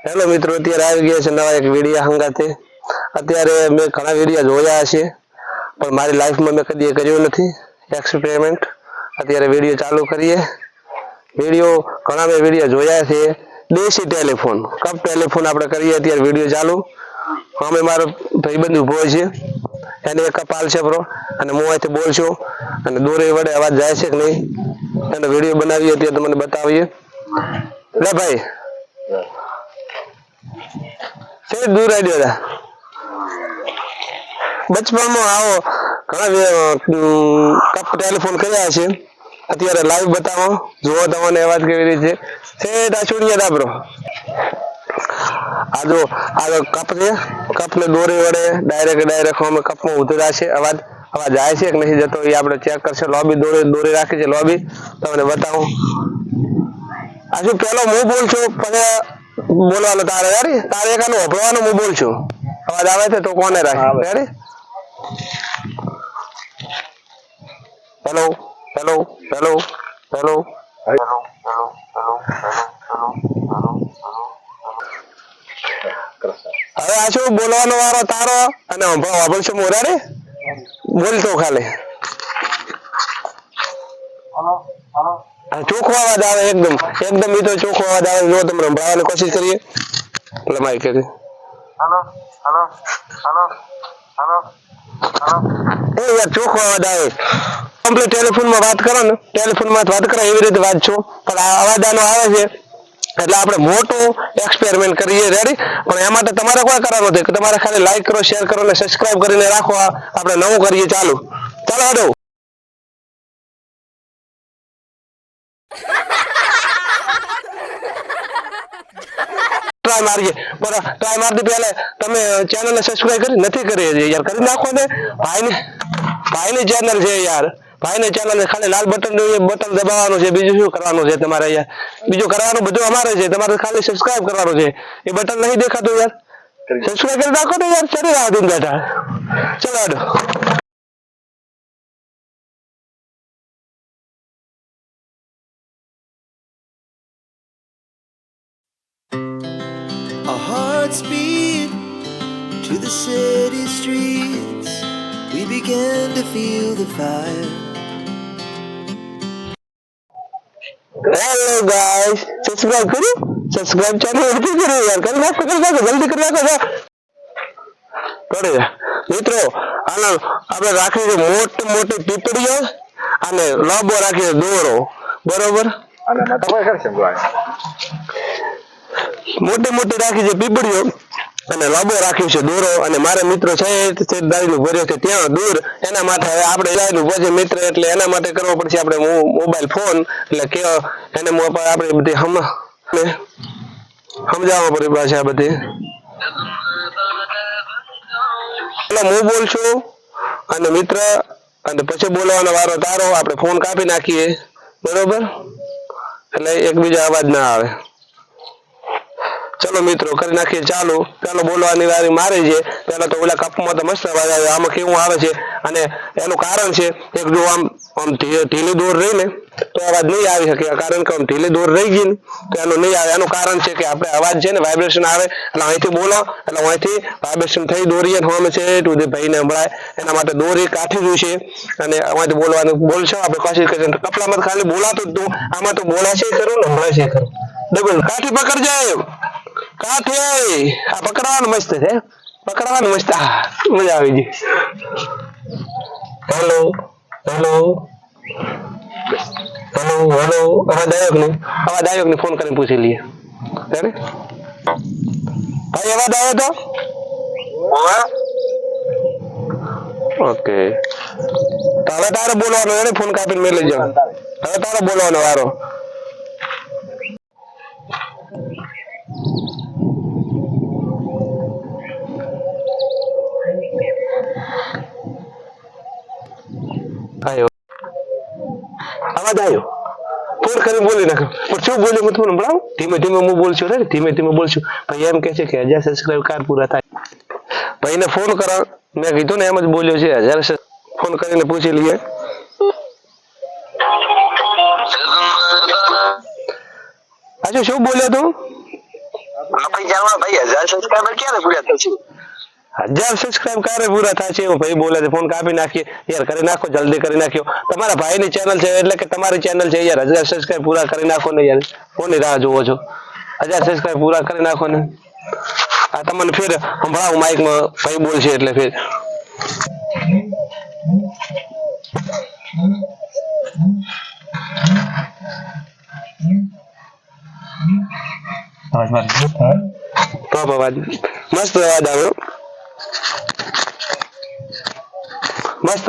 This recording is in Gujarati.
હેલો મિત્રો, અત્યારે આવી ગયા છે નવા એક વિડીયો હંગાતે. અત્યારે મેં ઘણા વિડીયો જોયા છે, પણ મારી લાઈફમાં મેં કદી કર્યું નથી એક્સપેરિમેન્ટ. અત્યારે વિડીયો ચાલુ કરીએ. વિડીયો ઘણા મેં વિડીયો જોયા છે. દેશી ટેલિફોન, કપ ટેલિફોન આપણે કરીએ. અત્યારે વિડીયો ચાલુ. અમે મારો ભાઈબંધ ઉભો છે, એને એક કપ આલશે બ્રો, અને હું અહીંથી બોલશું, અને દોરી વડે અવાજ જાય છે કે નહીં એનો વિડીયો બનાવીએ. અત્યારે તમને બતાવીએ. લે ભાઈ, દૂર આવી હતા બચપણમાં આવો ઘણા કપ ટેલિફોન કર્યા છે. અત્યારે લાઈવ બતાવો, જુઓ તમને અવાજ કેવી રીતે છે. છોડીએ બ્રો, આ કપ છે. કપ ને દોરી વડે ડાયરેક્ટ અમે કપમાં ઉતર્યા છે. અવાજ જાય છે કે નથી જતો એ આપણે ચેક કરશે. લોબી દોરી રાખી છે. લોબી તમને બતાવું. આ શું પેલો હું બોલ છું, પછી બોલવાનો તારે તારે એકાનું વભળવાનું હું બોલ છું. અવાજ આવે છે તો કોને રાખે ready? Hello hello hello hello. હવે આ શું બોલવાનો વારો તારો, અને વાપરશું હું રેડી? બોલતો ખાલી ચોખ્ખો અવાજ આવે, એકદમ એકદમ ઈ તો ચોખ્ખો અવાજ આવે. જો તમે સંભળાવવાની કોશિશ કરીએ. એટલે માઈક એ યાર ચોખ્ખો અવાજ આવે. કમ્પ્લીટ ટેલિફોનમાં વાત કરો ને, ટેલિફોનમાં વાત કરો એવી રીતે વાત છો, પણ આ અવાજ આનો આવે છે. એટલે આપણે મોટું એક્સપેરિમેન્ટ કરીએ. રેડી? પણ એ માટે તમારે કોઈ કરવાનું નથી, કે તમારે ખાલી લાઈક કરો, શેર કરો અને સબસ્ક્રાઇબ કરીને રાખો. આપણે નવું કરીએ. ચાલો હાલો. ટ્રાય મારીએ, બરાબર? ટ્રાય મારતી પહેલા તમે ચેનલને સબસ્ક્રાઇબ કરી નથી કરી યાર, કરી નાખો ને. ભાઈની ચેનલ છે યાર. ભાઈની ચેનલ ખાલી લાલ બટન દબાવવાનું છે. બીજું શું કરવાનું છે તમારે? યાર બીજું કરવાનું બધું અમારે છે. તમારે ખાલી સબસ્ક્રાઇબ કરવાનું છે. એ બટન નહીં દેખાતું યાર, સબસ્ક્રાઇબ કરી નાખો ને યાર. ચડી રાહ દઈને બેઠા. ચલો હાલો. Our hearts beat to the city streets. We began to feel the fire. Hello guys, subscribe કર્યું? સબસ્ક્રાઇબ ચેનલ નથી કર્યું યાર? કરી નાખો જલ્દી કરી નાખો. કરી મિત્રો, આનો આપણે રાખી છે મોટી મોટી પીપળીઓ અને લાંબો રાખીએ દોરો, બરોબર? મોટી મોટી રાખી છે પીપળીઓ અને લાંબો રાખ્યો છે દોરો. અને મારા મિત્રો છે દારીનો ભર્યો છે ત્યાં દૂર, એના માટે હવે આપણે લાઈન ઉભો છે મિત્ર, એટલે એના માટે કરવો પડશે આપણે મોબાઈલ ફોન. એટલે કે એને આપણે બધી સમજાવવા પડે ભાષા બધી. એટલે હું બોલ છું અને મિત્ર, અને પછી બોલવાનો વારો તારો. આપણે ફોન કાપી નાખીએ, બરોબર? એટલે એકબીજા અવાજ ના આવે. ચલો મિત્રો, કરી નાખીએ ચાલુ. ચાલો બોલવાની વારી મારી છે. પેલા તો ઓલા કપમાં તો મસ્ત અવાજ આવે. આમાં કેવું આવે છે, અને એનું કારણ છે એક જો આમ ઢીલી દોર રહી ને તો અવાજ નહીં આવી શકે. કારણ કે આમ ઢીલી દોર રહી ગઈ ને તો એનું નહીં આવે. એનું કારણ છે કે આપણે અવાજ છે ને વાઇબ્રેશન આવે, એટલે અહીંથી બોલો એટલે અહીંથી વાઇબ્રેશન થઈ દોરી હોમે છે સુધી ભાઈને સંભળાય. એના માટે દોરી કાઠી જોઈશે, અને અહીંથી બોલવાનું બોલશો આપણે કોશિશ કરીએ. કપડામાં ખાલી બોલાતું જ તું, આમાં તો બોલાશે ખરું ને સંભળાય છે ખરું. ડબલ કાઠી પકડજે. કાઠી આ પકડવાનું મસ્ત છે, પકડવાનું મસ્ત. મજા આવી ગઈ. Hello hello hello hello. અવાજ આવ્યો કે નહીં? અવાજ આવ્યો કે નહીં? ફોન કરીને પૂછી લઈએ. ભાઈ અવાજ આવ્યો તો? ઓકે, હવે તારે બોલવાનો એને ફોન કાપીને મેલી જાવ. હવે તારે બોલવાનો વારો. અવાજ આવ્યો? ફોન કરીને બોલી નાખો. પણ શું બોલ્યું હું તમને સંભળાવું? ધીમે ધીમે હું બોલશું રે, ધીમે ધીમે બોલશું. ભાઈ એમ કે છે કે 1000 સબસ્ક્રાઇબ કાર પૂરા થાય. ભાઈને ફોન કરો, મેં કીધું ને એમ જ બોલ્યો છે. 1000 ફોન કરીને પૂછી લઈએ. હજુ શું બોલ્યો તું? આપણે જાણવા ભાઈ 1000 સબસ્ક્રાઇબર ક્યારે પૂરા થશે? 1000 સબસ્ક્રાઇબ ક્યારે પૂરા થશે એવું ભાઈ બોલે છે. ફોન કાપી નાખીએ યાર, કરી નાખો, જલ્દી કરી નાખ્યો. તમારા ભાઈની ચેનલ છે એટલે કે તમારી ચેનલ છે યાર. 1000 સબસ્ક્રાઇબ પૂરા કરી નાખો ને યાર. કોની રાહ જોવો છો? 1000 સબસ્ક્રાઇબ પૂરા કરી નાખો ને. આ તમને ફેર સંભળાવું માઇકમાં ભાઈ બોલશે એટલે ફેર. ટોપ અવાજ, મસ્ત અવાજ આવ્યો, મસ્ત